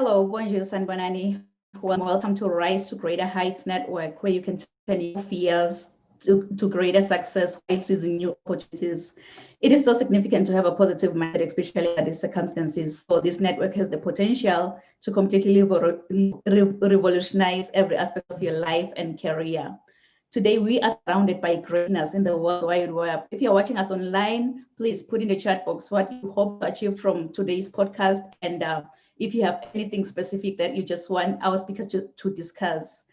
Hello, bonjour, Sanbanani. Welcome to Rise to Greater Heights Network, where you can turn your fears to greater success while seizing new opportunities. It is so significant to have a positive mindset, especially under these circumstances. So this network has the potential to completely revolutionize every aspect of your life and career. Today, we are surrounded by greatness in the World Wide Web. If you're watching us online, please put in the chat box what you hope to achieve from today's podcast. And if you have anything specific that you just want our speakers to discuss.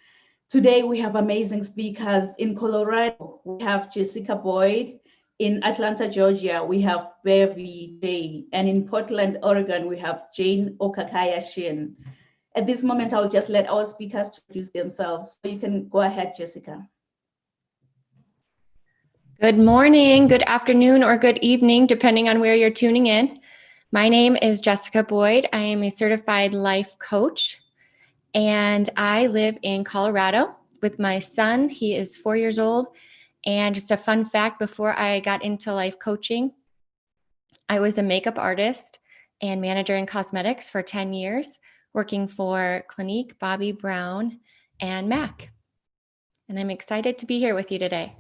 Today, we have amazing speakers. In Colorado, we have Jessica Boyd. In Atlanta, Georgia, we have Beverly J. And in Portland, Oregon, we have Jane Okakaya Shin. At this moment, I'll just let our speakers introduce themselves. So you can go ahead, Jessica. Good morning, good afternoon, or good evening, depending on where you're tuning in. My name is Jessica Boyd. I am a certified life coach, and I live in Colorado with my son. He is 4 years old. And just a fun fact, before I got into life coaching, I was a makeup artist and manager in cosmetics for 10 years, working for Clinique, Bobbi Brown, and MAC. And I'm excited to be here with you today.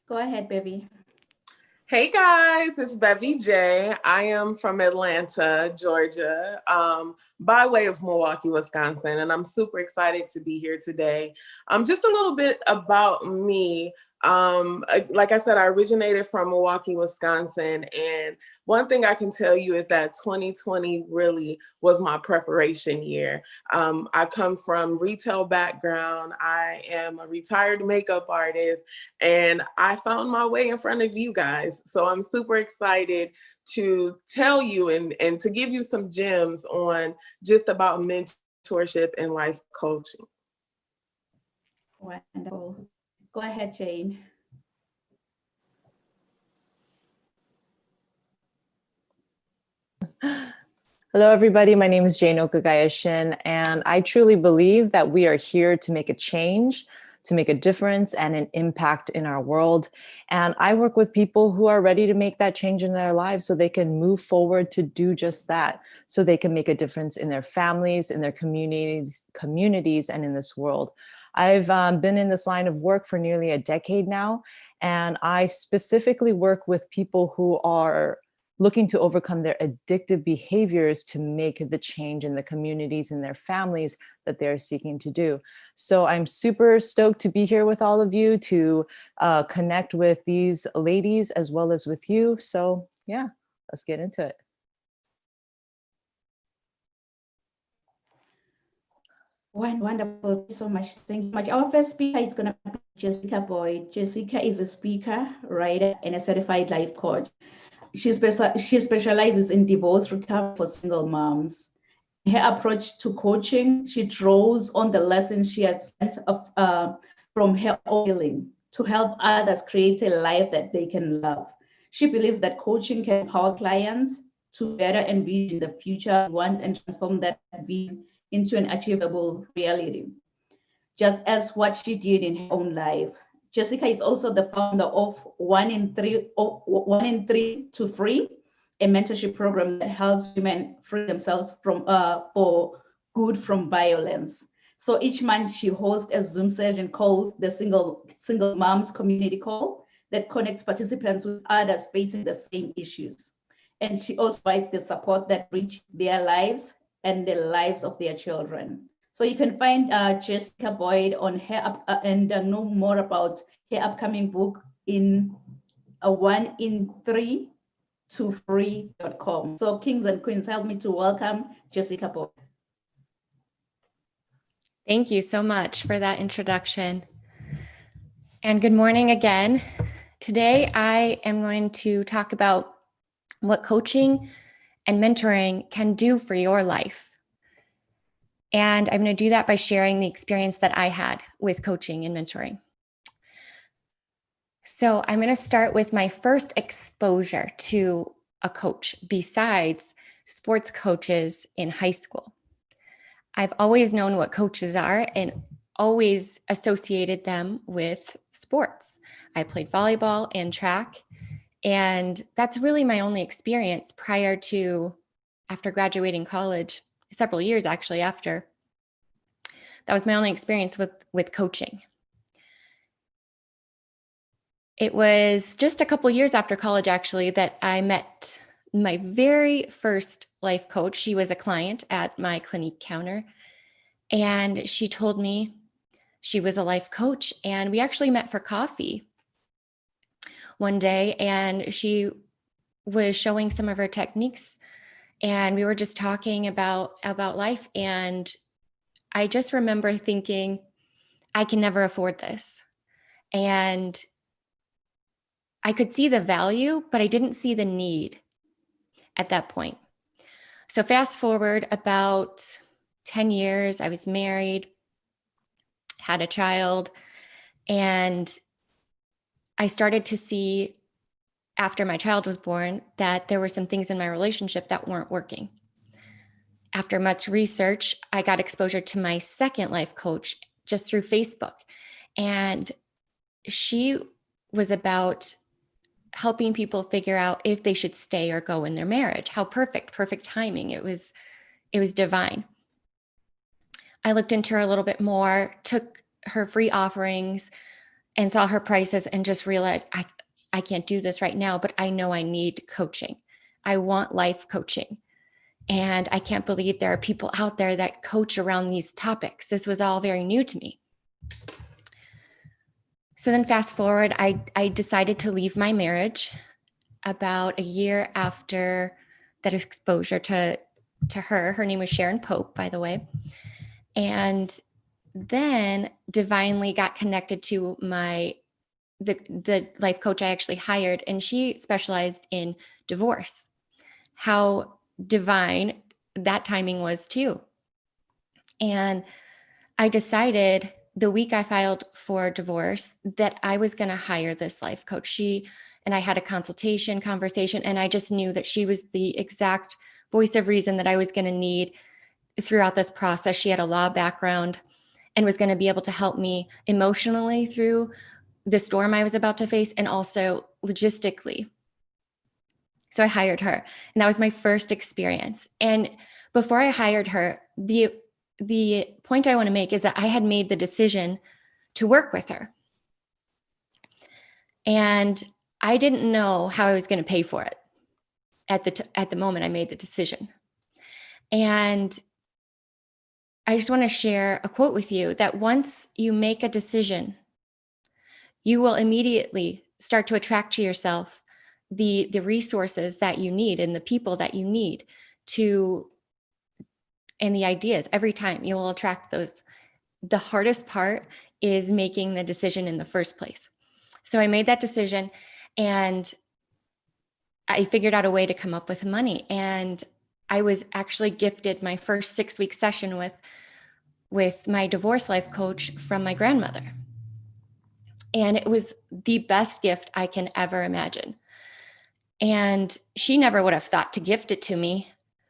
Go ahead, Bevy. Hey guys, it's Bevy J. I am from Atlanta, Georgia, by way of Milwaukee, Wisconsin, and I'm super excited to be here today. Just a little bit about me. Like I said, I originated from Milwaukee, Wisconsin, and one thing I can tell you is that 2020 really was my preparation year. I come from retail background. I am a retired makeup artist, and I found my way in front of you guys. So I'm super excited to tell you and to give you some gems on just about mentorship and life coaching. Wonderful. Go ahead, Jane. Hello, everybody. My name is Jane Okagaya-Shin, and I truly believe that we are here to make a change, to make a difference and an impact in our world. And I work with people who are ready to make that change in their lives so they can move forward to do just that, so they can make a difference in their families, in their communities, and in this world. I've been in this line of work for nearly a decade now, and I specifically work with people who are looking to overcome their addictive behaviors to make the change in the communities and their families that they're seeking to do. So I'm super stoked to be here with all of you to connect with these ladies as well as with you. So yeah, let's get into it. Wonderful. Thank you so much. Thank you so much. Our first speaker is going to be Jessica Boyd. Jessica is a speaker, writer, and a certified life coach. She specializes in divorce recovery for single moms. Her approach to coaching, she draws on the lessons she has learned from her own healing to help others create a life that they can love. She believes that coaching can empower clients to better envision the future they want and transform that vision into an achievable reality, just as what she did in her own life. Jessica is also the founder of One in Three to Free, a mentorship program that helps women free themselves from for good from violence. So each month she hosts a Zoom session called the Single Moms Community Call that connects participants with others facing the same issues. And she also provides the support that reaches their lives and the lives of their children. So you can find Jessica Boyd on her and know more about her upcoming book in One in Three to Free.com. So kings and queens, help me to welcome Jessica Boyd. Thank you so much for that introduction. And good morning again. Today, I am going to talk about what coaching and mentoring can do for your life. And I'm going to do that by sharing the experience that I had with coaching and mentoring. So I'm going to start with my first exposure to a coach besides sports coaches in high school. I've always known what coaches are and always associated them with sports. I played volleyball and track, And that's really my only experience prior to, after graduating college, several years actually after. That was my only experience with coaching. It was just a couple years after college, actually, that I met my very first life coach. She was a client at my clinique counter, and she told me she was a life coach. And we actually met for coffee one day, and she was showing some of her techniques, and we were just talking about life. And I just remember thinking, I can never afford this. And I could see the value, but I didn't see the need at that point. So fast forward about 10 years, I was married, had a child, and I started to see after my child was born that there were some things in my relationship that weren't working. After much research, I got exposure to my second life coach just through Facebook. And she was about helping people figure out if they should stay or go in their marriage. How perfect timing. It was divine. I looked into her a little bit more, took her free offerings and saw her prices and just realized I can't do this right now, but I know I need coaching. I want life coaching. And I can't believe there are people out there that coach around these topics. This was all very new to me. So then fast forward, I decided to leave my marriage about a year after that exposure to her. Her name was Sharon Pope, by the way. And then divinely got connected to the life coach I actually hired, and she specialized in divorce. How divine that timing was too. And I decided the week I filed for divorce that I was going to hire this life coach. She and I had a conversation, and I just knew that she was the exact voice of reason that I was going to need throughout this process. She had a law background and was going to be able to help me emotionally through the storm I was about to face, and also logistically. So I hired her, and that was my first experience. And before I hired her, the point I want to make is that I had made the decision to work with her. And I didn't know how I was going to pay for it at the moment I made the decision. And I just want to share a quote with you that once you make a decision, you will immediately start to attract to yourself the resources that you need and the people that you need to, and the ideas. Every time you will attract those. The hardest part is making the decision in the first place. So I made that decision, and I figured out a way to come up with money. And I was actually gifted my first 6-week session with my divorce life coach from my grandmother. And it was the best gift I can ever imagine. And she never would have thought to gift it to me,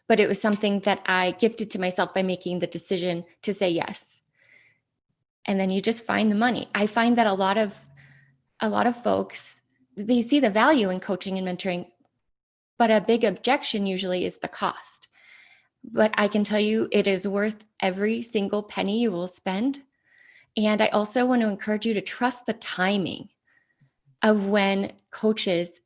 but it was something that I gifted to myself by making the decision to say yes. And then you just find the money. I find that a lot of folks, they see the value in coaching and mentoring, but a big objection usually is the cost. But I can tell you it is worth every single penny you will spend. And I also want to encourage you to trust the timing of when coaches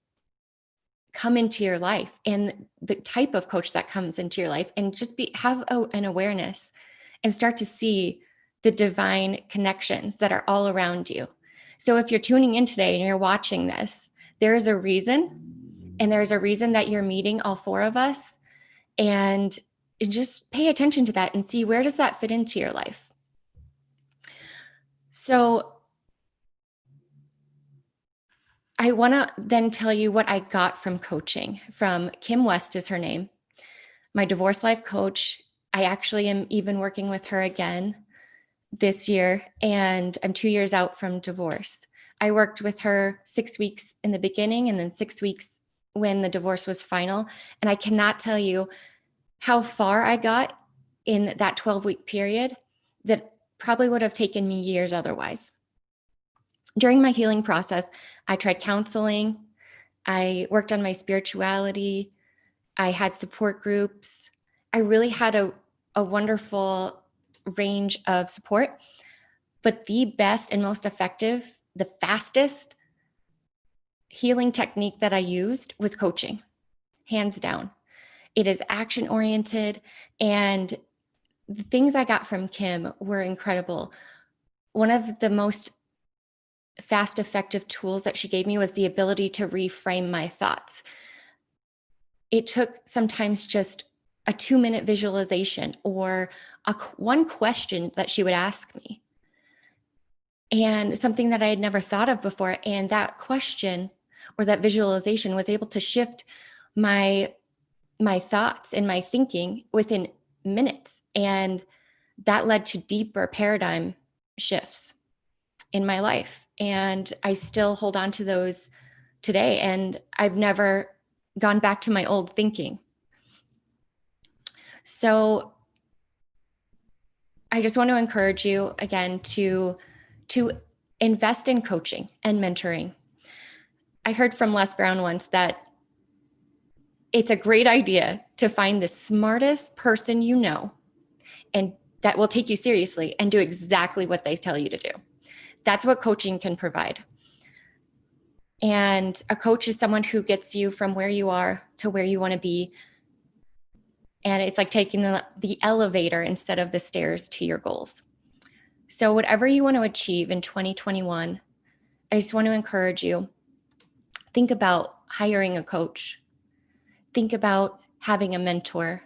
come into your life and the type of coach that comes into your life, and just have an awareness and start to see the divine connections that are all around you. So if you're tuning in today and you're watching this, there is a reason, and there's a reason that you're meeting all 4 of us, and just pay attention to that and see where does that fit into your life. So I want to then tell you what I got from coaching. From Kim West is her name, my divorce life coach. I actually am even working with her again this year, and I'm 2 years out from divorce. I worked with her 6 weeks in the beginning and then 6 weeks when the divorce was final. And I cannot tell you how far I got in that 12-week period that probably would have taken me years otherwise. During my healing process, I tried counseling. I worked on my spirituality. I had support groups. I really had a wonderful range of support. But the best and most effective, the fastest healing technique that I used was coaching, hands down. It is action oriented, and the things I got from Kim were incredible. One of the most fast, effective tools that she gave me was the ability to reframe my thoughts. It took sometimes just a 2-minute visualization or one question that she would ask me, and something that I had never thought of before. And that question or that visualization was able to shift my thoughts and my thinking within minutes. And that led to deeper paradigm shifts in my life. And I still hold on to those today. And I've never gone back to my old thinking. So I just want to encourage you again to invest in coaching and mentoring. I heard from Les Brown once that it's a great idea to find the smartest person you know and that will take you seriously and do exactly what they tell you to do. That's what coaching can provide. And a coach is someone who gets you from where you are to where you want to be. And it's like taking the elevator instead of the stairs to your goals. So whatever you want to achieve in 2021, I just want to encourage you, think about hiring a coach. Think about having a mentor.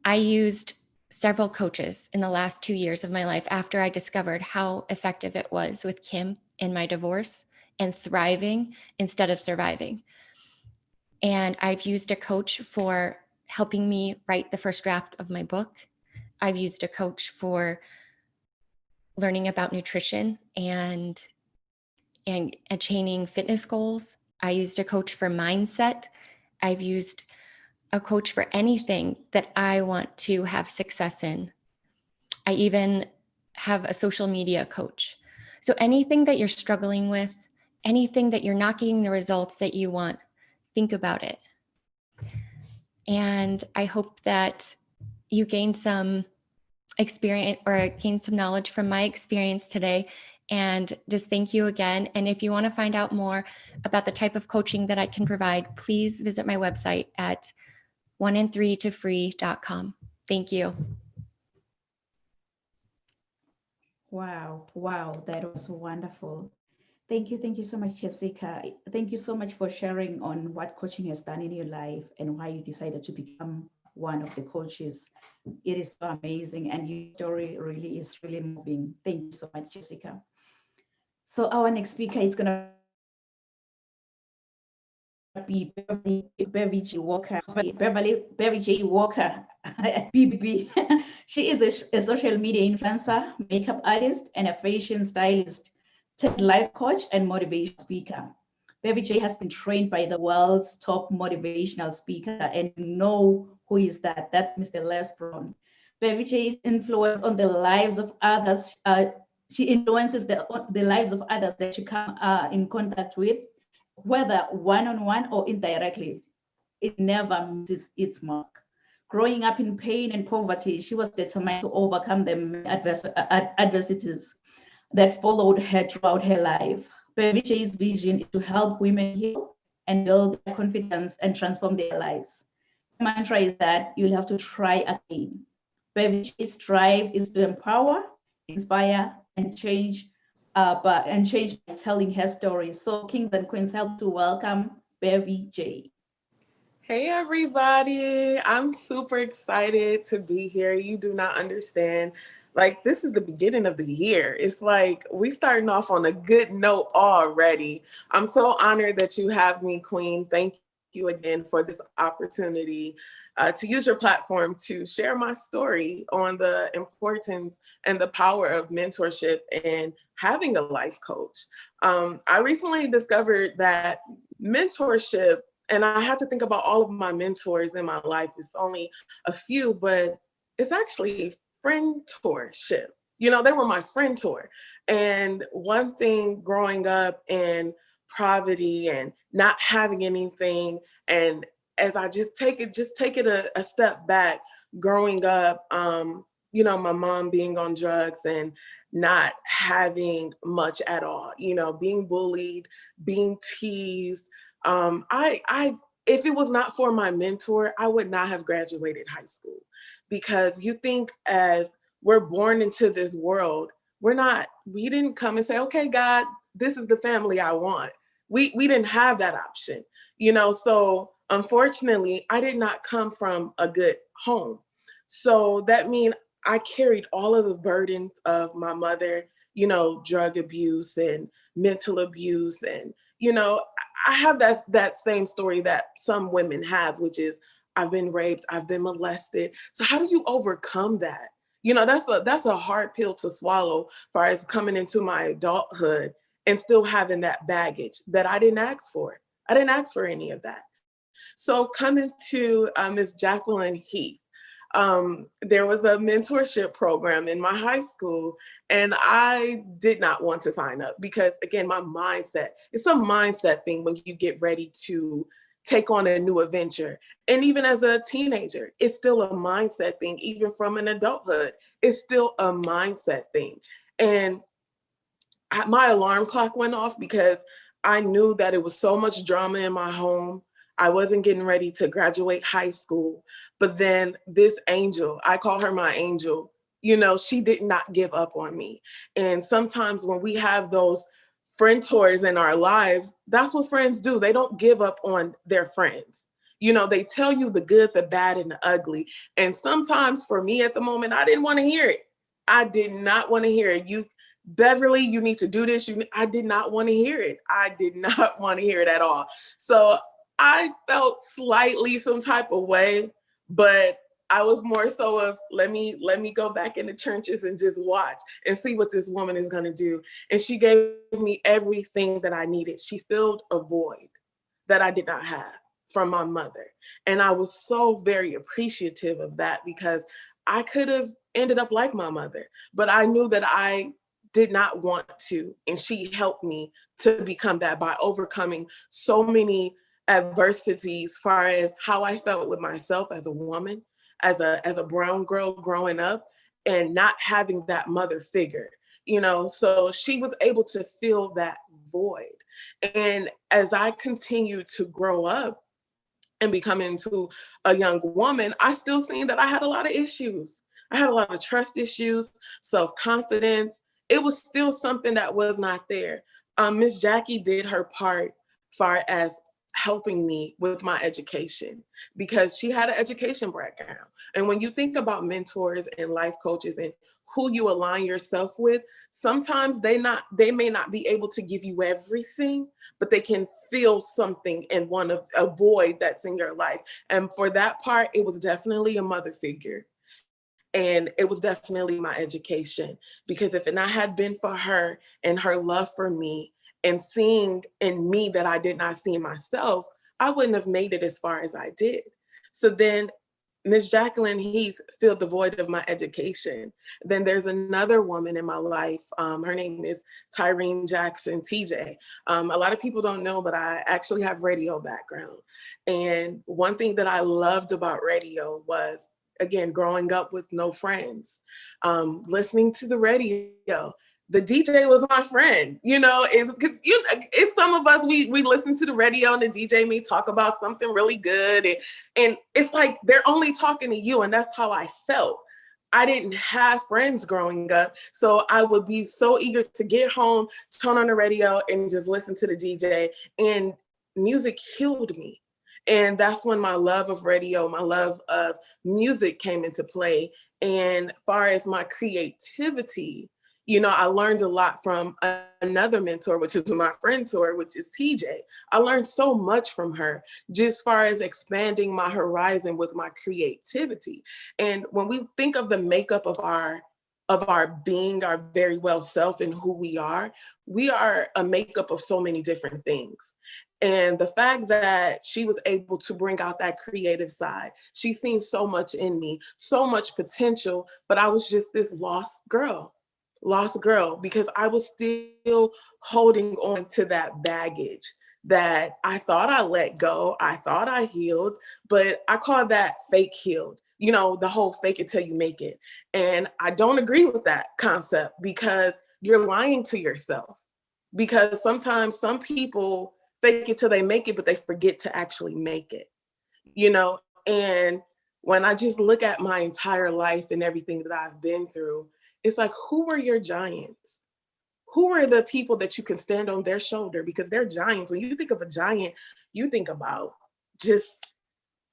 I used several coaches in the last 2 years of my life after I discovered how effective it was with Kim in my divorce and thriving instead of surviving. And I've used a coach for helping me write the first draft of my book. I've used a coach for learning about nutrition and attaining fitness goals. I used a coach for mindset. I've used a coach for anything that I want to have success in. I even have a social media coach. So anything that you're struggling with, anything that you're not getting the results that you want, think about it. And I hope that you gain some experience or gain some knowledge from my experience today. And just thank you again. And if you want to find out more about the type of coaching that I can provide, please visit my website at oneand3tofree.com. Thank you. Wow, that was wonderful. Thank you so much, Jessica. Thank you so much for sharing on what coaching has done in your life and why you decided to become one of the coaches. It is so amazing, and your story really is really moving. Thank you so much, Jessica. So our next speaker is going to be Beverly J. Walker. Beverly J. Walker, BB. She is a social media influencer, makeup artist, and a fashion stylist, life coach, and motivational speaker. Beverly J has been trained by the world's top motivational speaker, and you know who is that? That's Mr. Les Brown. Beverly J's influence on the lives of others. She influences the lives of others that she come in contact with, whether one-on-one or indirectly. It never misses its mark. Growing up in pain and poverty, she was determined to overcome the adversities that followed her throughout her life. Beverly J's vision is to help women heal and build their confidence and transform their lives. The mantra is that you'll have to try again. Beverly J's drive is to empower, inspire, and change by telling her story. So kings and queens, help to welcome Beverly J. Hey everybody, I'm super excited to be here. You do not understand. Like, this is the beginning of the year. It's like we starting off on a good note already. I'm so honored that you have me, Queen. Thank you again for this opportunity to use your platform to share my story on the importance and the power of mentorship and having a life coach. I recently discovered that mentorship, and I had to think about all of my mentors in my life. It's only a few, but it's actually friendtorship. You know, they were my friend tour. And one thing growing up and poverty and not having anything. And as I just take it a step back, growing up, my mom being on drugs and not having much at all, being bullied, being teased. I if it was not for my mentor, I would not have graduated high school, because you think, as we're born into this world, we didn't come and say, okay, God, this is the family I want. We didn't have that option, so unfortunately, I did not come from a good home. So that means I carried all of the burdens of my mother, drug abuse and mental abuse. And, I have that same story that some women have, which is I've been raped, I've been molested. So how do you overcome that? That's a hard pill to swallow, as far as coming into my adulthood and still having that baggage that I didn't ask for. I didn't ask for any of that. So coming to Ms. Jacqueline Heath, there was a mentorship program in my high school, and I did not want to sign up because, again, it's a mindset thing when you get ready to take on a new adventure. And even as a teenager, it's still a mindset thing. Even from an adulthood, it's still a mindset thing. And my alarm clock went off because I knew that it was so much drama in my home. I wasn't getting ready to graduate high school. But then this angel, I call her my angel, she did not give up on me. And sometimes when we have those friend-tors in our lives, that's what friends do. They don't give up on their friends. They tell you the good, the bad, and the ugly. And sometimes for me at the moment, I didn't want to hear it. I did not want to hear it. Beverly, you need to do this. I did not want to hear it. I did not want to hear it at all. So I felt slightly some type of way, but I was more so of, let me go back in the trenches and just watch and see what this woman is going to do. And she gave me everything that I needed. She filled a void that I did not have from my mother. And I was so very appreciative of that, because I could have ended up like my mother, but I knew that I did not want to. And she helped me to become that by overcoming so many adversities, as far as how I felt with myself as a woman, as a brown girl growing up, and not having that mother figure, so she was able to fill that void. And as I continued to grow up and become into a young woman, I still seen that I had a lot of issues. I had a lot of trust issues, self-confidence. It was still something that was not there. Miss Jackie did her part far as helping me with my education, because she had an education background. And when you think about mentors and life coaches and who you align yourself with, sometimes they may not be able to give you everything, but they can feel something in a void that's in your life. And for that part, it was definitely a mother figure. And it was definitely my education, because if it not had been for her and her love for me and seeing in me that I did not see in myself, I wouldn't have made it as far as I did. So then Miss Jacqueline Heath filled the void of my education. Then there's another woman in my life. Her name is Tyrene Jackson, TJ. A lot of people don't know, but I actually have radio background. And one thing that I loved about radio was, again, growing up with no friends, listening to the radio. The DJ was my friend, it's some of us, we listen to the radio and the DJ may talk about something really good. And it's like, they're only talking to you. And that's how I felt. I didn't have friends growing up. So I would be so eager to get home, turn on the radio and just listen to the DJ, and music healed me. And that's when my love of radio, my love of music came into play. And as far as my creativity, I learned a lot from another mentor, which is my friend tour, which is TJ. I learned so much from her, just as far as expanding my horizon with my creativity. And when we think of the makeup of our being, our very well self and who we are a makeup of so many different things. And the fact that she was able to bring out that creative side, she's seen so much in me, so much potential, but I was just this lost girl lost girl because I was still holding on to that baggage that I thought I let go. I thought I healed, but I call that fake healed. You know, the whole fake it till you make it. And I don't agree with that concept because you're lying to yourself. Because sometimes some people fake it till they make it, but they forget to actually make it, you know? And when I just look at my entire life and everything that I've been through, it's like, who were your giants? Who are the people that you can stand on their shoulder? Because they're giants. When you think of a giant, you think about just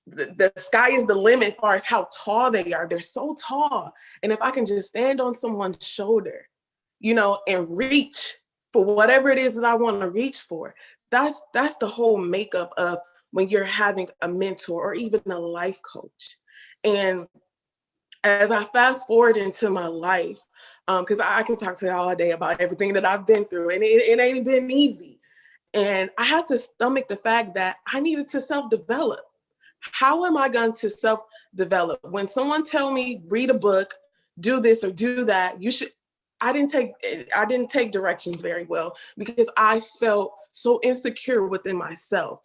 the sky is the limit as far as how tall they are. They're so tall. And if I can just stand on someone's shoulder, you know, and reach for whatever it is that I want to reach for, that's the whole makeup of when you're having a mentor or even a life coach. And as I fast forward into my life, because I can talk to you all day about everything that I've been through, and it ain't been easy. And I had to stomach the fact that I needed to self-develop. How am I going to self-develop? When someone tell me, read a book, do this or do that, you should, I didn't take directions very well because I felt so insecure within myself.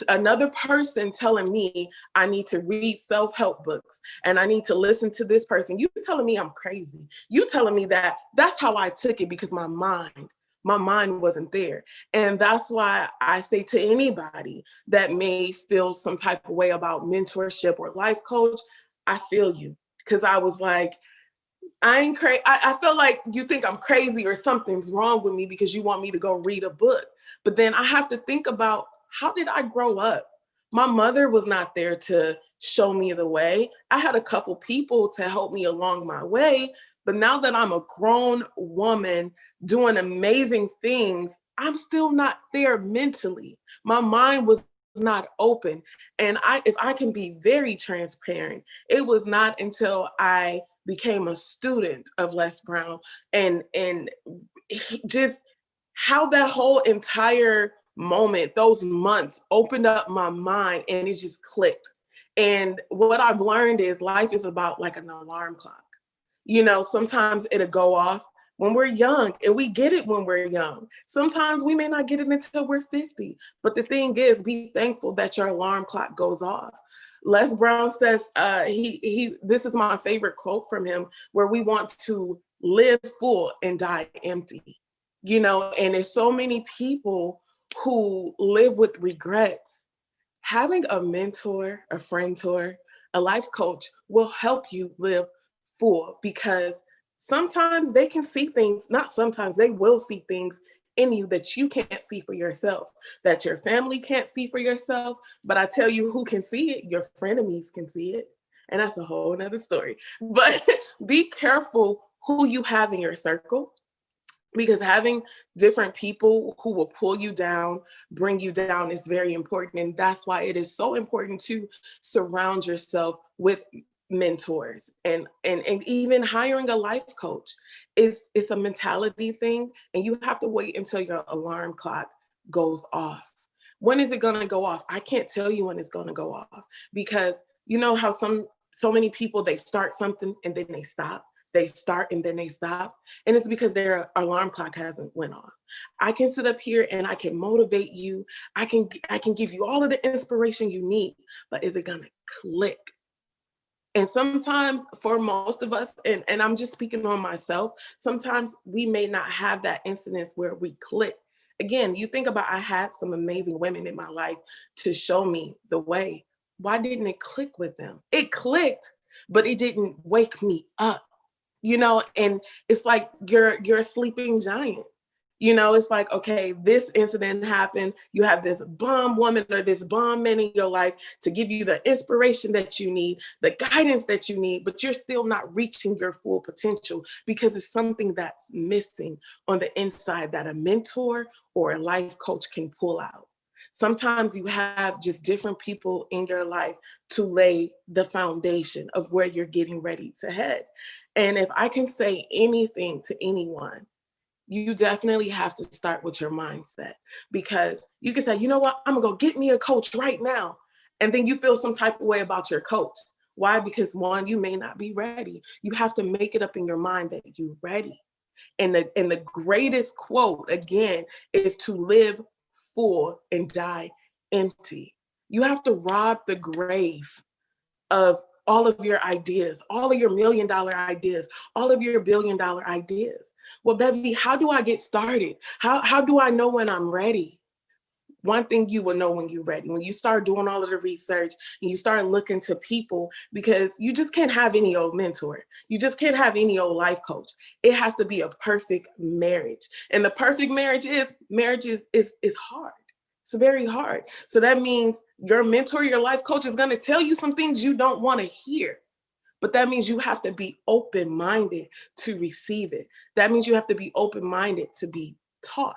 Another person telling me I need to read self-help books and I need to listen to this person. You telling me I'm crazy. You telling me that. That's how I took it because my mind wasn't there. And that's why I say to anybody that may feel some type of way about mentorship or life coach, I feel you. Because I was like, I ain't crazy. I feel like you think I'm crazy or something's wrong with me because you want me to go read a book. But then I have to think about, how did I grow up? My mother was not there to show me the way. I had a couple people to help me along my way. But now that I'm a grown woman doing amazing things, I'm still not there mentally. My mind was not open. And if I can be very transparent, it was not until I became a student of Les Brown and just how that whole entire moment, those months opened up my mind and it just clicked. And what I've learned is life is about like an alarm clock. You know, sometimes it'll go off when we're young and we get it when we're young. Sometimes we may not get it until we're 50. But the thing is, be thankful that your alarm clock goes off. Les Brown says, this is my favorite quote from him, where we want to live full and die empty. You know, and there's so many people who live with regrets. Having a mentor, a friend-tor, a life coach will help you live full because sometimes they can see things, not sometimes, they will see things in you that you can't see for yourself, that your family can't see for yourself. But I tell you who can see it, your frenemies can see it. And that's a whole nother story. But be careful who you have in your circle, because having different people who will pull you down, bring you down is very important. And that's why it is so important to surround yourself with mentors and even hiring a life coach. It's a mentality thing, and you have to wait until your alarm clock goes off. When is it going to go off? I can't tell you when it's going to go off, because you know how so many people, they start something and then they stop. They start and then they stop. And it's because their alarm clock hasn't went off. I can sit up here and I can motivate you. I can give you all of the inspiration you need, but is it gonna click? And sometimes for most of us, and I'm just speaking on myself, sometimes we may not have that incidence where we click. Again, you think about, I had some amazing women in my life to show me the way. Why didn't it click with them? It clicked, but it didn't wake me up. You know, and it's like you're a sleeping giant. You know, it's like, okay, this incident happened. You have this bomb woman or this bomb man in your life to give you the inspiration that you need, the guidance that you need, but you're still not reaching your full potential because it's something that's missing on the inside that a mentor or a life coach can pull out. Sometimes you have just different people in your life to lay the foundation of where you're getting ready to head. And if I can say anything to anyone, you definitely have to start with your mindset, because you can say, you know what, I'm gonna go get me a coach right now. And then you feel some type of way about your coach. Why? Because one, you may not be ready. You have to make it up in your mind that you're ready. And the greatest quote, again, is to live full and die empty. You have to rob the grave of all of your ideas, all of your $1 million ideas, all of your $1 billion ideas. Well, Bevy, how do I get started? How do I know when I'm ready? One thing you will know when you're ready, when you start doing all of the research and you start looking to people, because you just can't have any old mentor. You just can't have any old life coach. It has to be a perfect marriage. And the perfect marriage is hard. It's very hard. So that means your mentor, your life coach is going to tell you some things you don't want to hear. But that means you have to be open-minded to receive it. That means you have to be open-minded to be taught.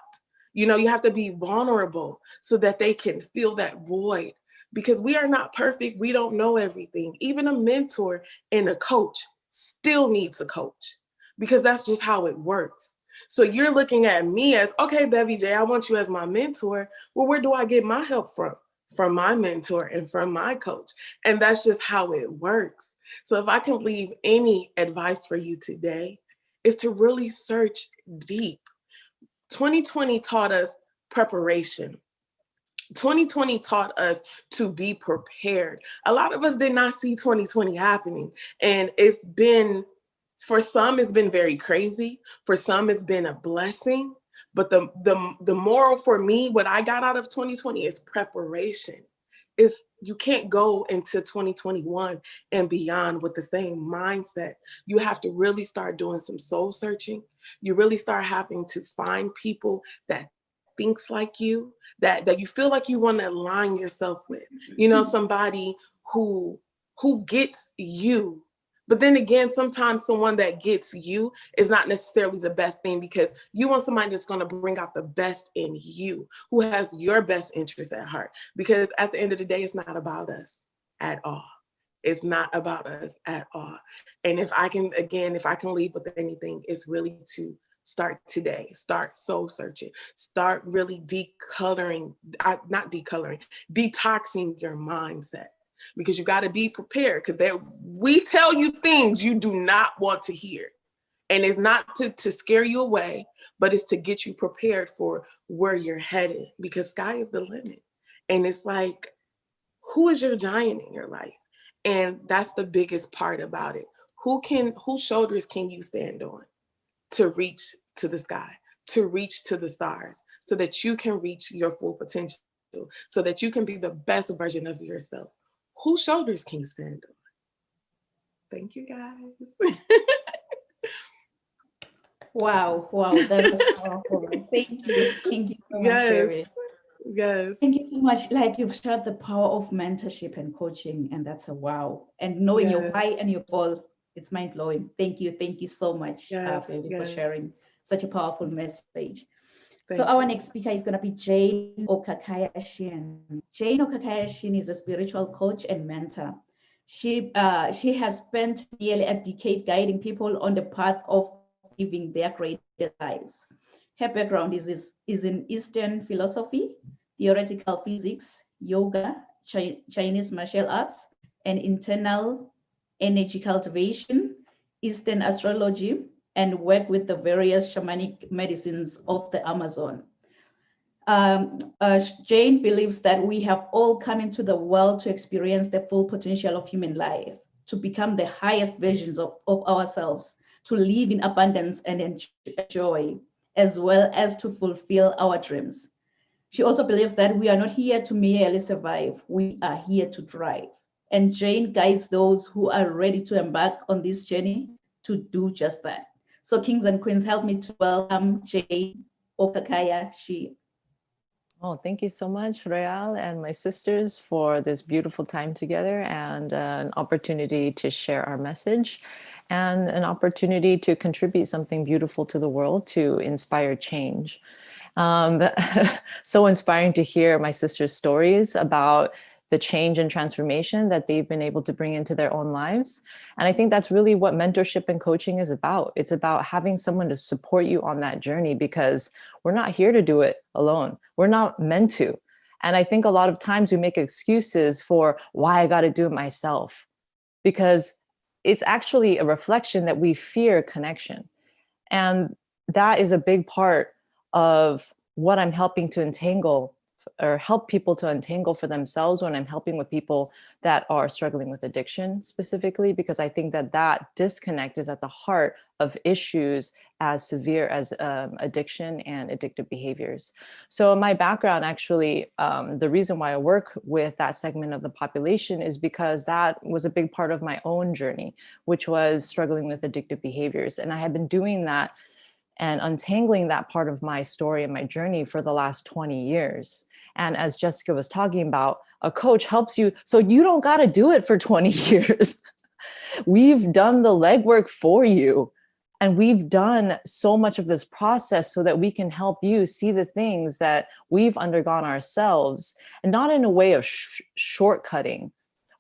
You have to be vulnerable so that they can fill that void, because we are not perfect. We don't know everything. Even a mentor and a coach still needs a coach, because that's just how it works. So you're looking at me as, okay, Bevy J, I want you as my mentor. Well, where do I get my help from? From my mentor and from my coach. And that's just how it works. So if I can leave any advice for you today, is to really search deep. 2020 taught us preparation. 2020 taught us to be prepared. A lot of us did not see 2020 happening. And for some, it's been very crazy. For some, it's been a blessing. But the moral for me, what I got out of 2020 is preparation. You can't go into 2021 and beyond with the same mindset. You have to really start doing some soul searching. You really start having to find people that thinks like you, that you feel like you want to align yourself with. Somebody who gets you. But then again, sometimes someone that gets you is not necessarily the best thing, because you want somebody that's going to bring out the best in you, who has your best interest at heart. Because at the end of the day, it's not about us at all. It's not about us at all. And if I can leave with anything, it's really to start today. Start soul searching. Start really detoxing your mindset. Because you got to be prepared, because we tell you things you do not want to hear. And it's not to scare you away, but it's to get you prepared for where you're headed, because sky is the limit. And it's like, who is your giant in your life? And that's the biggest part about it. Whose shoulders can you stand on to reach to the sky, to reach to the stars, so that you can reach your full potential, so that you can be the best version of yourself? Whose shoulders can you stand on? Thank you, guys. Wow, that was powerful. Thank you so much, Sherry. Yes. Thank you so much. Like, you've shared the power of mentorship and coaching, and that's a wow. And knowing your why and your goal, it's mind blowing. Thank you so much, Baby, for sharing such a powerful message. So our next speaker is going to be Jane Okakayashin. Jane Okakayashin is a spiritual coach and mentor. She has spent nearly a decade guiding people on the path of living their greatest lives. Her background is in Eastern philosophy, theoretical physics, yoga, Chinese martial arts, and internal energy cultivation, Eastern astrology, and work with the various shamanic medicines of the Amazon. Jane believes that we have all come into the world to experience the full potential of human life, to become the highest versions of ourselves, to live in abundance and enjoy, as well as to fulfill our dreams. She also believes that we are not here to merely survive, we are here to thrive. And Jane guides those who are ready to embark on this journey to do just that. So kings and queens, help me to welcome Jane Okakayashin. Oh, thank you so much, Royale and my sisters, for this beautiful time together, and an opportunity to share our message, and an opportunity to contribute something beautiful to the world, to inspire change. So inspiring to hear my sisters' stories about the change and transformation that they've been able to bring into their own lives. And I think that's really what mentorship and coaching is about. It's about having someone to support you on that journey, because we're not here to do it alone. We're not meant to. And I think a lot of times we make excuses for why I got to do it myself, because it's actually a reflection that we fear connection. And that is a big part of what I'm helping to untangle or help people to untangle for themselves when I'm helping with people that are struggling with addiction specifically, because I think that that disconnect is at the heart of issues as severe as addiction and addictive behaviors. So my background, actually, the reason why I work with that segment of the population is because that was a big part of my own journey, which was struggling with addictive behaviors. And I had been doing that and untangling that part of my story and my journey for the last 20 years. And as Jessica was talking about, a coach helps you, so you don't got to do it for 20 years. We've done the legwork for you. And we've done so much of this process so that we can help you see the things that we've undergone ourselves, and not in a way of shortcutting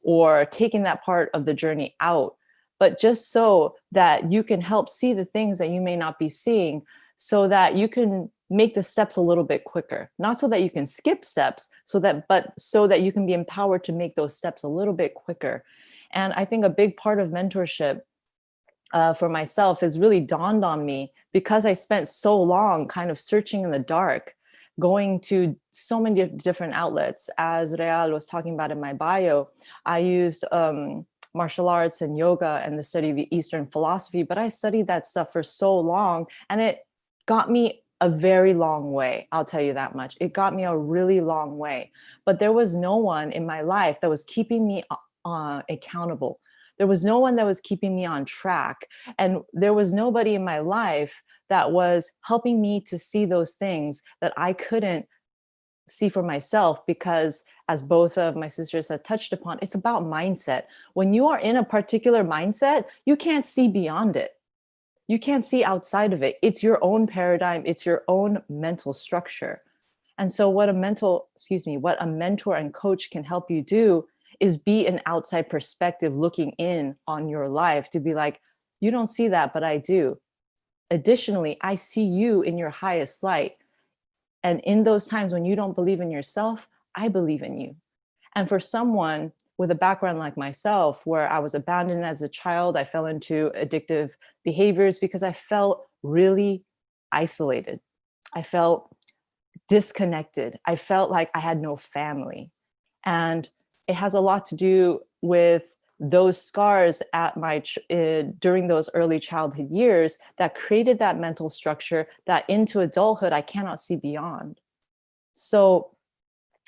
or taking that part of the journey out, but just so that you can help see the things that you may not be seeing, so that you can make the steps a little bit quicker. Not so that you can skip steps, but so that you can be empowered to make those steps a little bit quicker. And I think a big part of mentorship for myself has really dawned on me, because I spent so long kind of searching in the dark, going to so many different outlets. As Real was talking about in my bio, I used martial arts and yoga and the study of Eastern philosophy, but I studied that stuff for so long, and it got me a very long way. I'll tell you that much. It got me a really long way, but there was no one in my life that was keeping me accountable. There was no one that was keeping me on track. And there was nobody in my life that was helping me to see those things that I couldn't see for myself, because as both of my sisters have touched upon, it's about mindset. When you are in a particular mindset, you can't see beyond it. You can't see outside of it. It's your own paradigm. It's your own mental structure. And so what a mentor and coach can help you do is be an outside perspective looking in on your life, to be like, you don't see that, but I do. Additionally, I see you in your highest light. And in those times when you don't believe in yourself, I believe in you. And for someone with a background like myself, where I was abandoned as a child, I fell into addictive behaviors because I felt really isolated. I felt disconnected. I felt like I had no family. And it has a lot to do with those scars at during those early childhood years that created that mental structure that into adulthood I cannot see beyond. So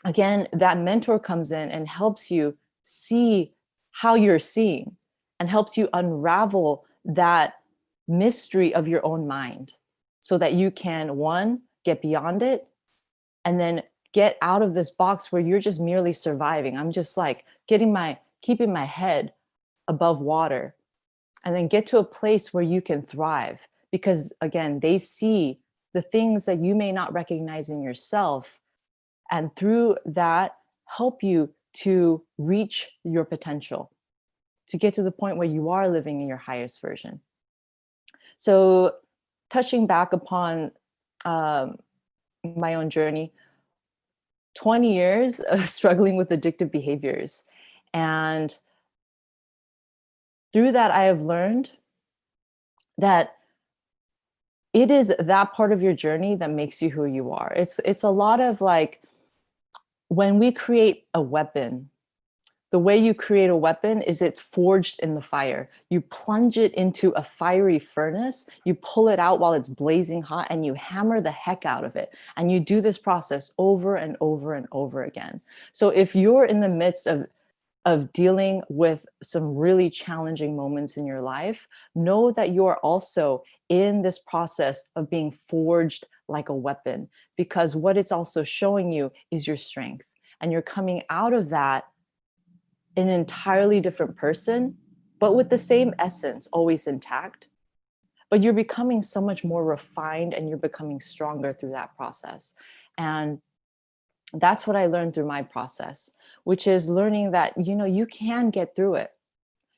again, that mentor comes in and helps you see how you're seeing, and helps you unravel that mystery of your own mind, so that you can, one, get beyond it, and then get out of this box where you're just merely surviving. I'm just like keeping my head above water, and then get to a place where you can thrive, because again, they see the things that you may not recognize in yourself, and through that help you to reach your potential, to get to the point where you are living in your highest version. So touching back upon my own journey, 20 years of struggling with addictive behaviors. And through that, I have learned that it is that part of your journey that makes you who you are. It's a lot of like, when we create a weapon, the way you create a weapon is it's forged in the fire. You plunge it into a fiery furnace, you pull it out while it's blazing hot, and you hammer the heck out of it. And you do this process over and over and over again. So if you're in the midst of dealing with some really challenging moments in your life, know that you are also in this process of being forged like a weapon, because what it's also showing you is your strength. And you're coming out of that an entirely different person, but with the same essence, always intact. But you're becoming so much more refined, and you're becoming stronger through that process. And that's what I learned through my process, which is learning that, you can get through it.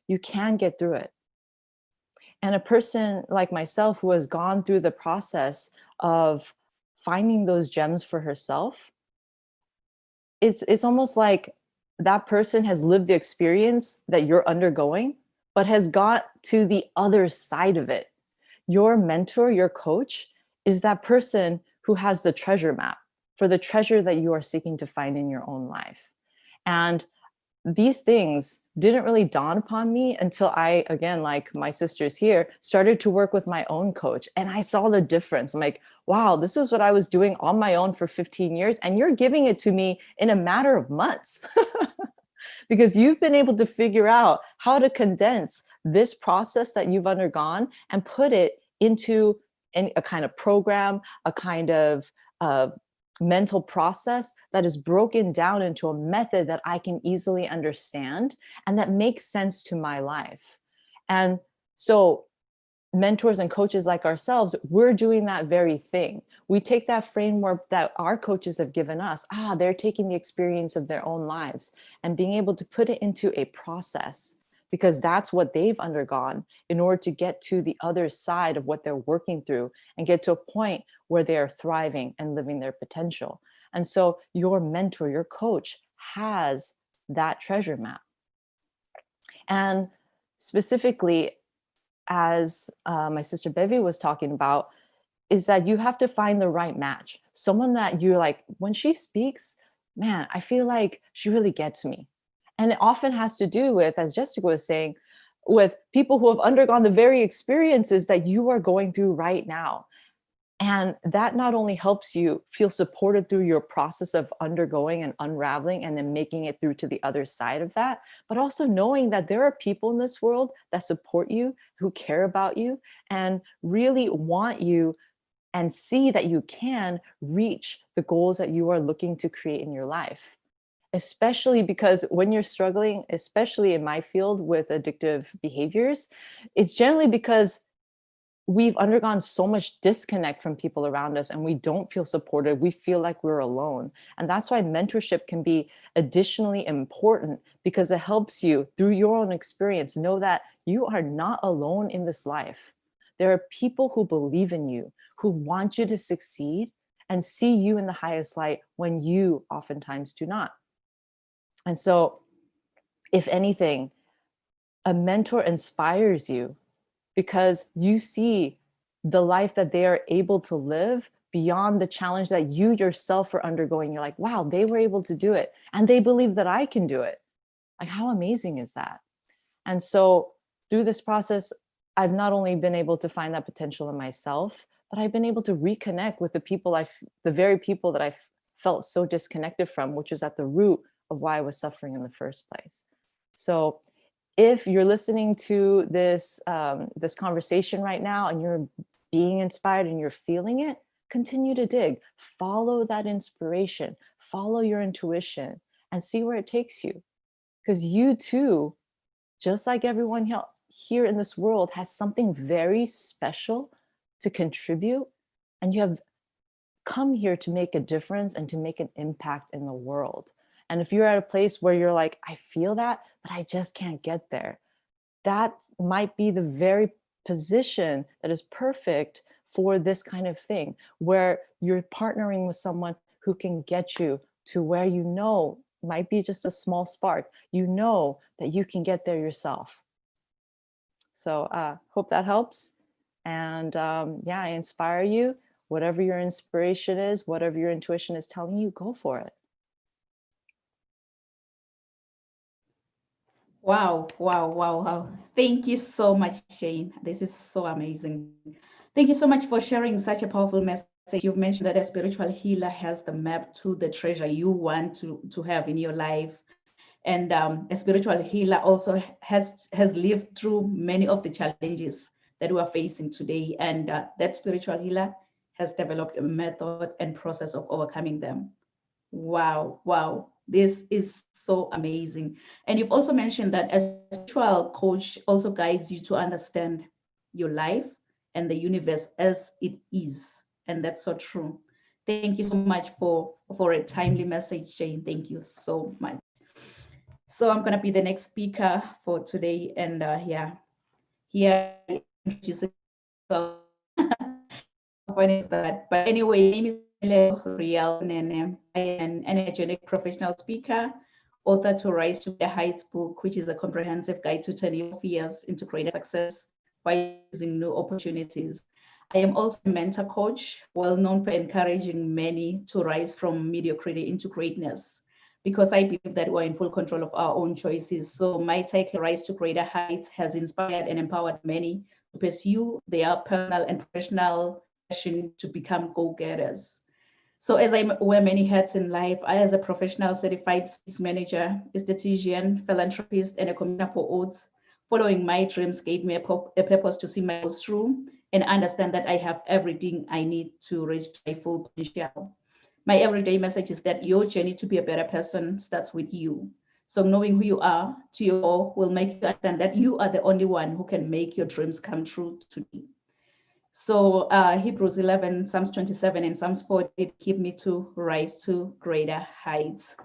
You can get through it. And a person like myself who has gone through the process of finding those gems for herself, it's almost like that person has lived the experience that you're undergoing, but has got to the other side of it. Your mentor, your coach, is that person who has the treasure map for the treasure that you are seeking to find in your own life. And these things didn't really dawn upon me until I, again, like my sisters here, started to work with my own coach. And I saw the difference. I'm like, wow, this is what I was doing on my own for 15 years. And you're giving it to me in a matter of months. Because you've been able to figure out how to condense this process that you've undergone and put it into a kind of program, a kind of mental process that is broken down into a method that I can easily understand and that makes sense to my life. And so mentors and coaches like ourselves, we're doing that very thing. We take that framework that our coaches have given us. They're taking the experience of their own lives and being able to put it into a process, because that's what they've undergone in order to get to the other side of what they're working through and get to a point where they are thriving and living their potential. And so your mentor, your coach, has that treasure map. And specifically, as my sister Bevi was talking about, is that you have to find the right match. Someone that you're like, when she speaks, man, I feel like she really gets me. And it often has to do with, as Jessica was saying, with people who have undergone the very experiences that you are going through right now. And that not only helps you feel supported through your process of undergoing and unraveling and then making it through to the other side of that, but also knowing that there are people in this world that support you, who care about you, and really want you and see that you can reach the goals that you are looking to create in your life. Especially because when you're struggling, especially in my field with addictive behaviors, it's generally because we've undergone so much disconnect from people around us and we don't feel supported. We feel like we're alone. And that's why mentorship can be additionally important, because it helps you through your own experience know that you are not alone in this life. There are people who believe in you, who want you to succeed and see you in the highest light when you oftentimes do not. And so, if anything, a mentor inspires you because you see the life that they are able to live beyond the challenge that you yourself are undergoing. You're like, wow, they were able to do it. And they believe that I can do it. Like, how amazing is that? And so through this process, I've not only been able to find that potential in myself, but I've been able to reconnect with the very people that I felt so disconnected from, which was at the root of why I was suffering in the first place. So if you're listening to this this conversation right now and you're being inspired and you're feeling it, continue to dig, follow that inspiration, follow your intuition and see where it takes you. Because you too, just like everyone here in this world, has something very special to contribute, and you have come here to make a difference and to make an impact in the world. And if you're at a place where you're like, I feel that, but I just can't get there, that might be the very position that is perfect for this kind of thing, where you're partnering with someone who can get you to where you know might be just a small spark. You know that you can get there yourself. So hope that helps. And yeah, I inspire you. Whatever your inspiration is, whatever your intuition is telling you, go for it. Wow, wow, wow, wow. Thank you so much, Jane. This is so amazing. Thank you so much for sharing such a powerful message. You've mentioned that a spiritual healer has the map to the treasure you want to have in your life. And a spiritual healer also has lived through many of the challenges that we are facing today. And that spiritual healer has developed a method and process of overcoming them. Wow, wow. This is so amazing. And you've also mentioned that a spiritual coach also guides you to understand your life and the universe as it is. And that's so true. Thank you so much for a timely message, Jane. Thank you so much. So I'm going to be the next speaker for today. And here I introduce myself. Funny is that? But anyway, my name is Riel Nene. I am an energetic professional speaker, author to Rise to the Heights book, which is a comprehensive guide to turn your fears into greater success by using new opportunities. I am also a mentor coach, well known for encouraging many to rise from mediocrity into greatness, because I believe that we're in full control of our own choices. So my title, Rise to Greater Heights, has inspired and empowered many to pursue their personal and professional passion to become go-getters. So as I wear many hats in life, I, as a professional certified sales manager, esthetician, philanthropist, and a commissioner for odds, following my dreams gave me a purpose to see my goals through and understand that I have everything I need to reach my full potential. My everyday message is that your journey to be a better person starts with you. So knowing who you are to your core will make you understand that you are the only one who can make your dreams come true today. So Hebrews 11, Psalms 27, and Psalms 40 keep me to rise to greater heights.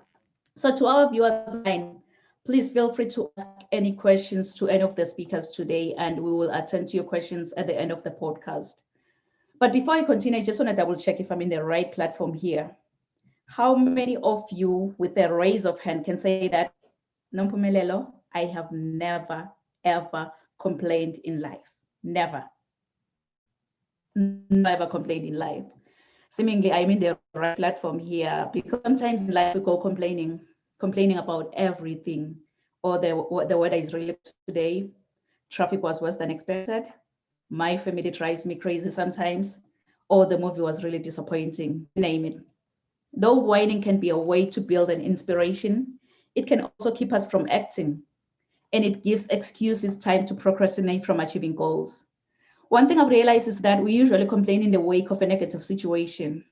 So to our viewers online, please feel free to ask any questions to any of the speakers today, and we will attend to your questions at the end of the podcast. But before I continue, I just want to double check if I'm in the right platform here. How many of you with a raise of hand can say that, Nompumelelo, I have never, ever complained in life? Never. Never complained in life. Seemingly, I'm in the right platform here, because sometimes in life we go complaining about everything. Or the weather is really bad today. Traffic was worse than expected. My family drives me crazy sometimes. Or the movie was really disappointing. Name it. Though whining can be a way to build an inspiration, it can also keep us from acting. And it gives excuses time to procrastinate from achieving goals. One thing I've realized is that we usually complain in the wake of a negative situation.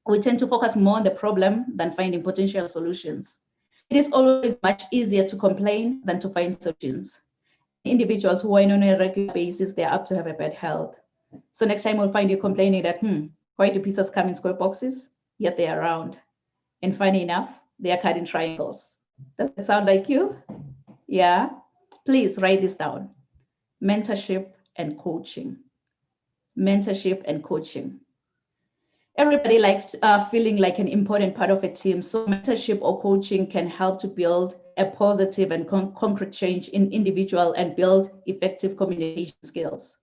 We tend to focus more on the problem than finding potential solutions. It is always much easier to complain than to find solutions. Individuals who whine on a regular basis, they're up to have a bad health. So next time we'll find you complaining that, why do pizzas come in square boxes? Yet they're round. And funny enough, they are cut in triangles. Does that sound like you? Yeah? Please write this down. Mentorship and coaching. Mentorship and coaching. Everybody likes feeling like an important part of a team. So mentorship or coaching can help to build a positive and concrete change in individual and build effective communication skills.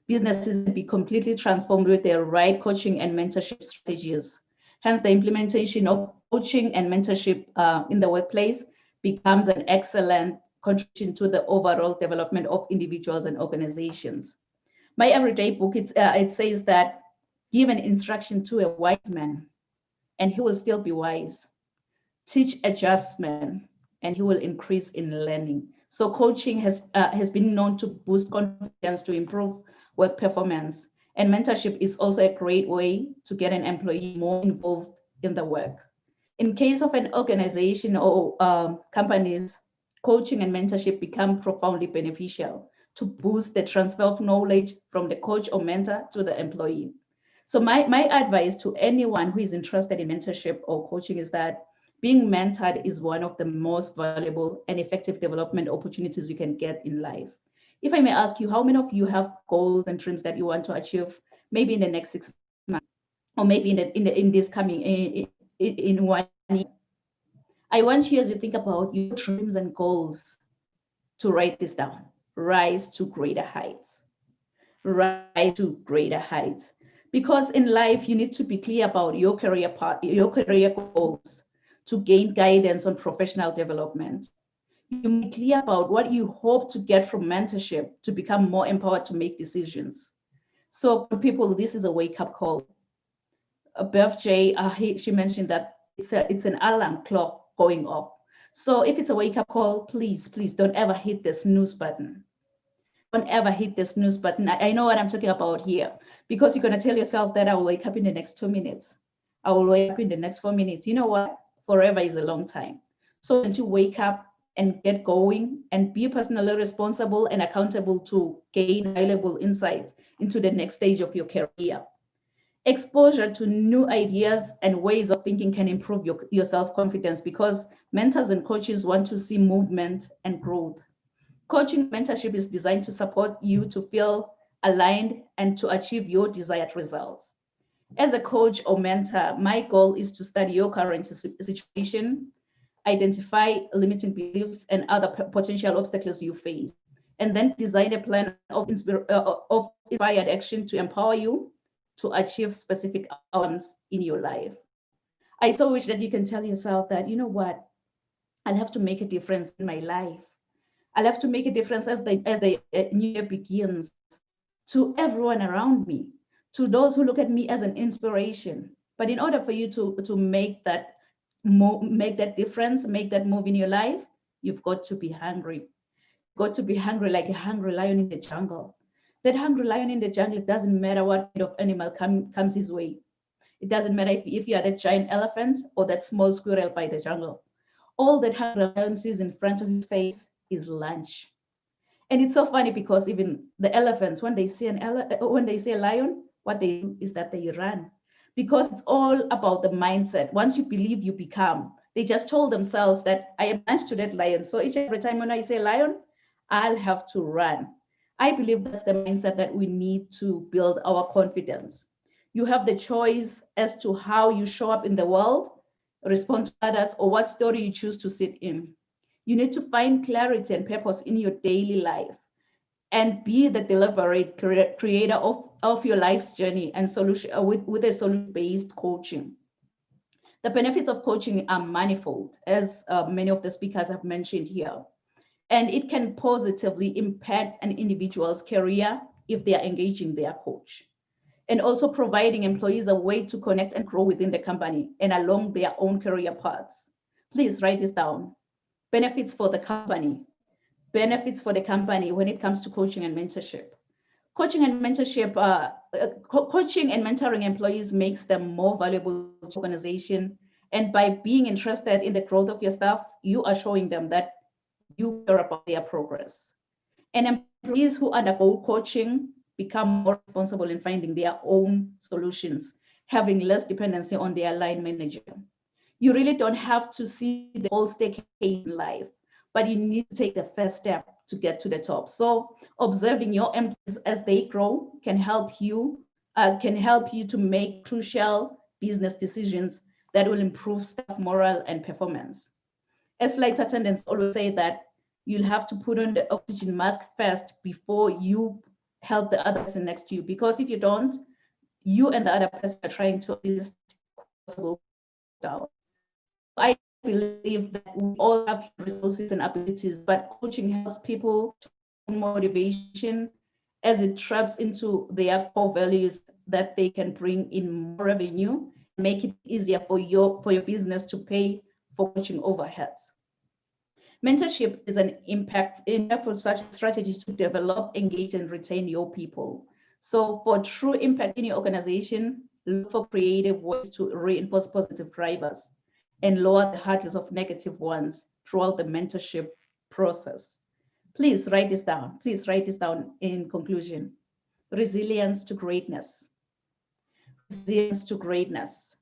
Businesses can be completely transformed with the right coaching and mentorship strategies. Hence, the implementation of coaching and mentorship in the workplace becomes an excellent contribution to the overall development of individuals and organizations. My everyday book, it says that give an instruction to a wise man, and he will still be wise. Teach a just man, and he will increase in learning. So coaching has been known to boost confidence, to improve work performance. And mentorship is also a great way to get an employee more involved in the work. In case of an organization or companies, coaching and mentorship become profoundly beneficial to boost the transfer of knowledge from the coach or mentor to the employee. So my advice to anyone who is interested in mentorship or coaching is that being mentored is one of the most valuable and effective development opportunities you can get in life. If I may ask you, how many of you have goals and dreams that you want to achieve, maybe in the next 6 months, or maybe in this coming in 1 year? I want you, as you think about your dreams and goals, to write this down. Rise to greater heights. Rise to greater heights. Because in life, you need to be clear about your career path, your career goals, to gain guidance on professional development. You may be clear about what you hope to get from mentorship to become more empowered to make decisions. So for people, this is a wake-up call. Bev J, she mentioned that it's an alarm clock going off. So if it's a wake-up call, please don't ever hit the snooze button. Don't ever hit the snooze button. I know what I'm talking about here, because you're going to tell yourself that I will wake up in the next 2 minutes. I will wake up in the next 4 minutes. You know what? Forever is a long time. So when you wake up and get going and be personally responsible and accountable to gain valuable insights into the next stage of your career. Exposure to new ideas and ways of thinking can improve your self-confidence, because mentors and coaches want to see movement and growth. Coaching mentorship is designed to support you to feel aligned and to achieve your desired results. As a coach or mentor, my goal is to study your current situation, identify limiting beliefs and other potential obstacles you face, and then design a plan of inspired action to empower you to achieve specific outcomes in your life. I so wish that you can tell yourself that, you know what, I'll have to make a difference in my life. I'll have to make a difference as the new year begins, to everyone around me, to those who look at me as an inspiration. But in order for you to make that difference, make that move in your life, you've got to be hungry. You've got to be hungry like a hungry lion in the jungle. That hungry lion in the jungle, it doesn't matter what kind of animal comes his way. It doesn't matter if you are that giant elephant or that small squirrel by the jungle. All that hungry lion sees in front of his face is lunch. And it's so funny because even the elephants, when they see a lion, what they do is that they run, because it's all about the mindset. Once you believe, you become. They just told themselves that I am nice to that lion. So each and every time when I say lion, I'll have to run. I believe that's the mindset that we need to build our confidence. You have the choice as to how you show up in the world, respond to others, or what story you choose to sit in. You need to find clarity and purpose in your daily life and be the deliberate creator of your life's journey and solution with a solution-based coaching. The benefits of coaching are manifold, as many of the speakers have mentioned here. And it can positively impact an individual's career if they are engaging their coach. And also providing employees a way to connect and grow within the company and along their own career paths. Please write this down. Benefits for the company. Benefits for the company when it comes to coaching and mentorship. Coaching and mentorship, coaching and mentoring employees makes them more valuable to the organization. And by being interested in the growth of your staff, you are showing them that you care about their progress. And employees who undergo coaching become more responsible in finding their own solutions, having less dependency on their line manager. You really don't have to see the whole staircase in life, but you need to take the first step to get to the top. So observing your employees as they grow can help you to make crucial business decisions that will improve staff morale and performance. As flight attendants always say that you'll have to put on the oxygen mask first before you help the other person next to you, because if you don't, you and the other person are trying to assist possible down. I believe that we all have resources and abilities, but coaching helps people to find motivation as it traps into their core values that they can bring in more revenue, make it easier for your business to pay for coaching overheads. Mentorship is an impactful strategy to develop, engage, and retain your people. So for true impact in your organization, look for creative ways to reinforce positive drivers and lower the hurdles of negative ones throughout the mentorship process. Please write this down. Please write this down in conclusion. Resilience to greatness. Resilience to greatness.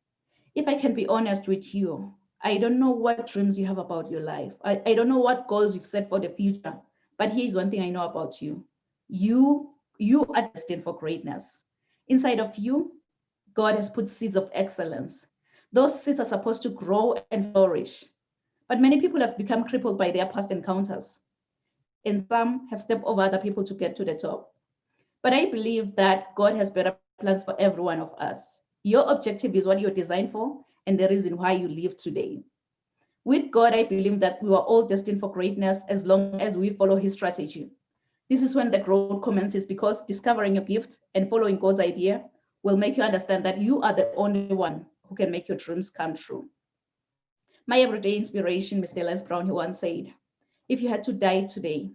If I can be honest with you, I don't know what dreams you have about your life. I don't know what goals you've set for the future, but here's one thing I know about you. You are destined for greatness. Inside of you, God has put seeds of excellence. Those seeds are supposed to grow and flourish. But many people have become crippled by their past encounters, and some have stepped over other people to get to the top. But I believe that God has better plans for every one of us. Your objective is what you're designed for, and the reason why you live today. With God, I believe that we are all destined for greatness as long as we follow his strategy. This is when the growth commences, because discovering your gift and following God's idea will make you understand that you are the only one who can make your dreams come true. My everyday inspiration, Mr. Les Brown, he once said, if you had to die today,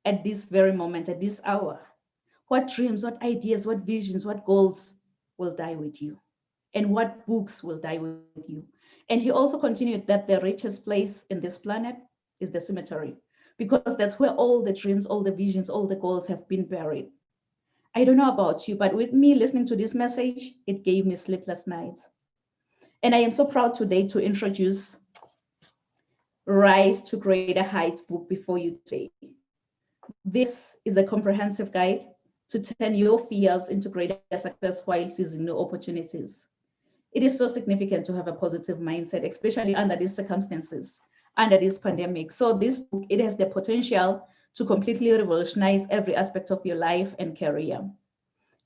at this very moment, at this hour, what dreams, what ideas, what visions, what goals will die with you? And what books will die with you? And he also continued that the richest place in this planet is the cemetery, because that's where all the dreams, all the visions, all the goals have been buried. I don't know about you, but with me listening to this message, it gave me sleepless nights. And I am so proud today to introduce Rise to Greater Heights book before you today. This is a comprehensive guide to turn your fears into greater success while seizing new opportunities. It is so significant to have a positive mindset, especially under these circumstances, under this pandemic. So this book, it has the potential to completely revolutionize every aspect of your life and career.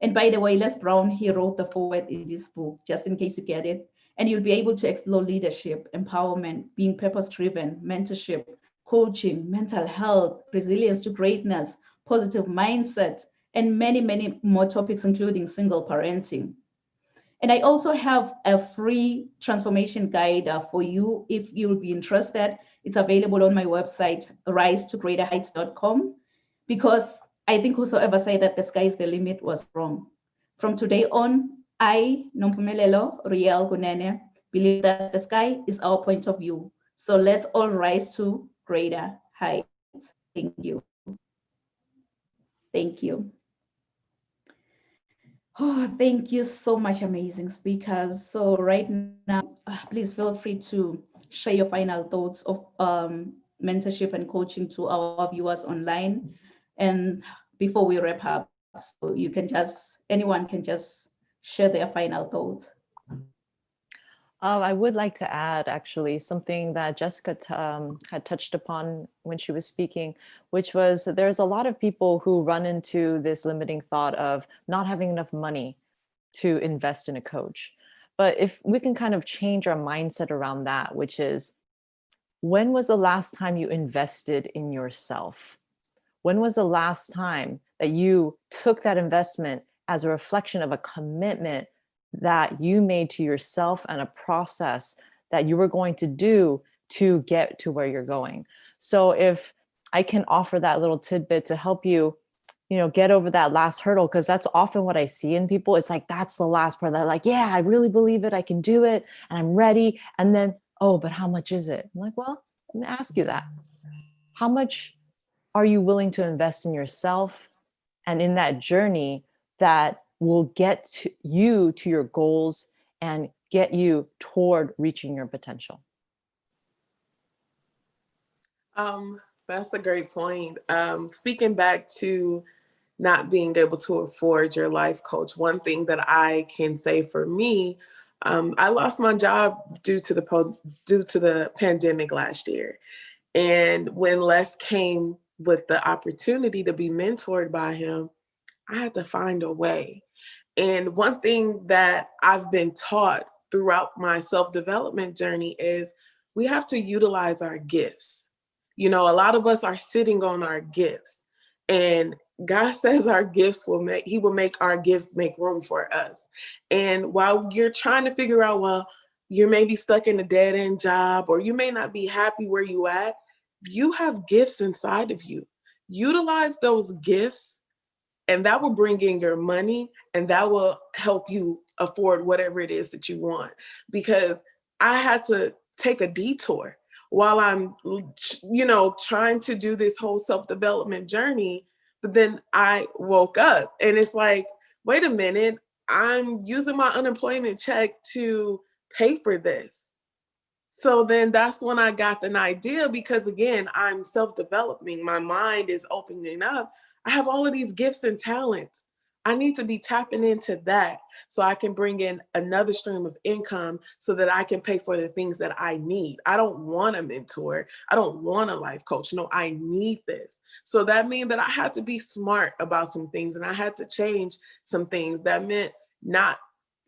And by the way, Les Brown, he wrote the foreword in this book, just in case you get it. And you'll be able to explore leadership, empowerment, being purpose-driven, mentorship, coaching, mental health, resilience to greatness, positive mindset, and many, many more topics, including single parenting. And I also have a free transformation guide for you if you'll be interested. It's available on my website, risetogreaterheights.com, because I think whosoever said that the sky is the limit was wrong. From today on, I, Nompumelelo Riel Gunene, believe that the sky is our point of view. So let's all rise to greater heights. Thank you. Thank you. Oh, thank you so much, amazing speakers. So right now, please feel free to share your final thoughts of mentorship and coaching to our viewers online. And before we wrap up, so you can just, anyone can just share their final thoughts. I would like to add actually something that Jessica had touched upon when she was speaking, which was that there's a lot of people who run into this limiting thought of not having enough money to invest in a coach. But if we can kind of change our mindset around that, which is, when was the last time you invested in yourself? When was the last time that you took that investment as a reflection of a commitment that you made to yourself and a process that you were going to do to get to where you're going? So if I can offer that little tidbit to help you, get over that last hurdle, because that's often what I see in people. It's like, that's the last part. They're like, yeah, I really believe it. I can do it and I'm ready. And then, oh, but how much is it? I'm like, well, let me ask you that. How much are you willing to invest in yourself and in that journey that will get you to your goals and get you toward reaching your potential? That's a great point. Speaking back to not being able to afford your life coach, one thing that I can say for me, I lost my job due to the pandemic last year. And when Les came with the opportunity to be mentored by him, I had to find a way. And one thing that I've been taught throughout my self-development journey is we have to utilize our gifts. A lot of us are sitting on our gifts, and God says He will make our gifts make room for us. And while you're trying to figure out, well, you may be stuck in a dead end job, or you may not be happy where you at, you have gifts inside of you. Utilize those gifts, and that will bring in your money, and that will help you afford whatever it is that you want. Because I had to take a detour while I'm, trying to do this whole self-development journey. But then I woke up and it's like, wait a minute, I'm using my unemployment check to pay for this. So then that's when I got an idea, because again, I'm self-developing. My mind is opening up. I have all of these gifts and talents. I need to be tapping into that so I can bring in another stream of income so that I can pay for the things that I need. I don't want a mentor. I don't want a life coach. No, I need this. So that means that I had to be smart about some things, and I had to change some things. That meant not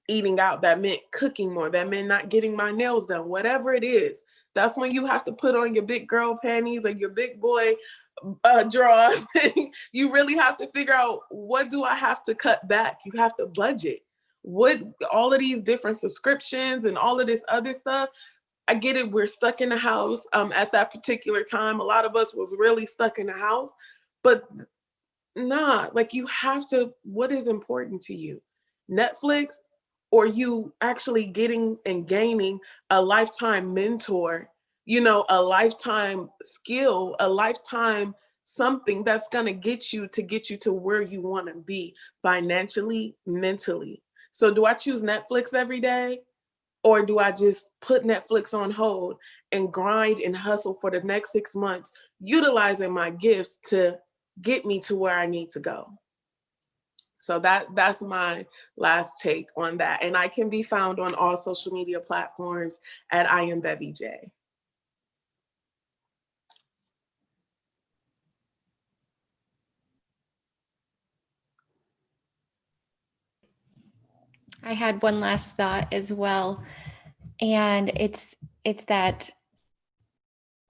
eating out, that meant cooking more, that meant not getting my nails done, whatever it is. That's when you have to put on your big girl panties and your big boy drawers. You really have to figure out, what do I have to cut back? You have to budget. What, all of these different subscriptions and all of this other stuff, I get it, we're stuck in the house. At that particular time, a lot of us was really stuck in the house, but nah, like, you have to, what is important to you? Netflix, or you actually getting and gaining a lifetime mentor, a lifetime skill, a lifetime something that's going to get you to where you want to be financially, mentally. So do I choose Netflix every day? Or do I just put Netflix on hold and grind and hustle for the next 6 months, utilizing my gifts to get me to where I need to go? So that's my last take on that. And I can be found on all social media platforms at I am Bevy J. I had one last thought as well. And it's that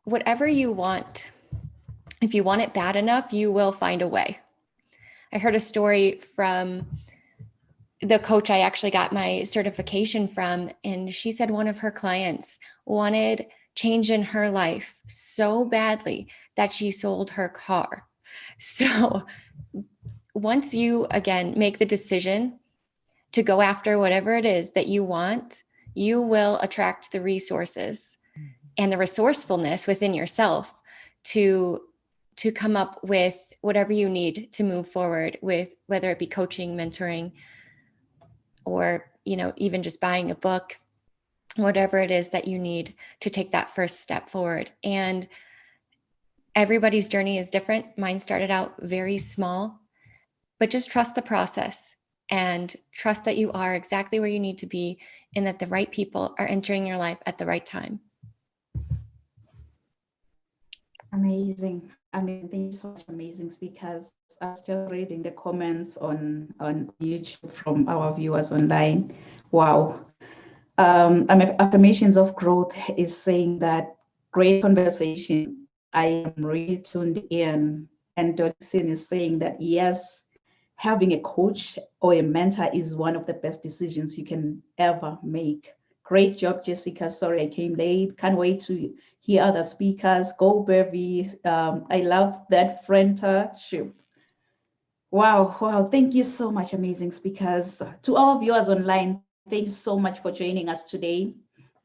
whatever you want, if you want it bad enough, you will find a way. I heard a story from the coach I actually got my certification from, and she said one of her clients wanted change in her life so badly that she sold her car. So once you, again, make the decision to go after whatever it is that you want, you will attract the resources and the resourcefulness within yourself to come up with whatever you need to move forward with, whether it be coaching, mentoring, or, even just buying a book, whatever it is that you need to take that first step forward. And everybody's journey is different. Mine started out very small, but just trust the process and trust that you are exactly where you need to be and that the right people are entering your life at the right time. Amazing. Thank you so much, amazing speakers. I was just reading the comments on YouTube from our viewers online. Wow. Affirmations of Growth is saying that great conversation. I am really tuned in. And Dodson is saying that yes, having a coach or a mentor is one of the best decisions you can ever make. Great job, Jessica. Sorry I came late. Can't wait to hear other speakers. Go, Beverly. I love that friendship. Wow. Thank you so much, amazing speakers. To all viewers online, thank you so much for joining us today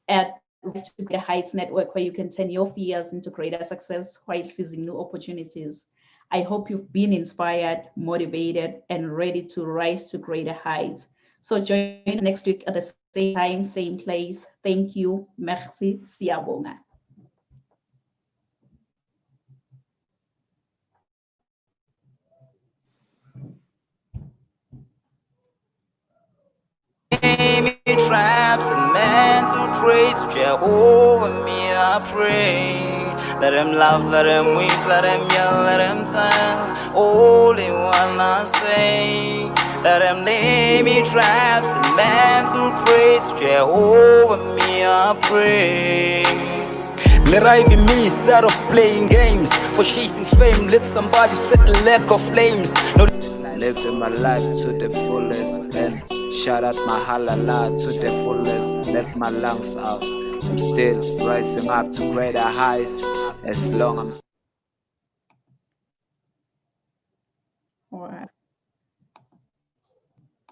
at Rise to Greater Heights Network, where you can turn your fears into greater success while seizing new opportunities. I hope you've been inspired, motivated, and ready to rise to greater heights. So join us next week at the same time, same place. Thank you. Merci. Siyabonga. Traps and men to pray to Jehovah, me I pray. Let him laugh, let him weep, let him yell, let him tell. Only one I say. Let him lay me traps and men to pray to Jehovah, me I pray. Let I be me instead of playing games. For chasing fame, let somebody sweat the lack of flames. No, living my life to the fullest and shout out my halala to the fullest. Let my lungs out. I'm still rising up to greater heights as long as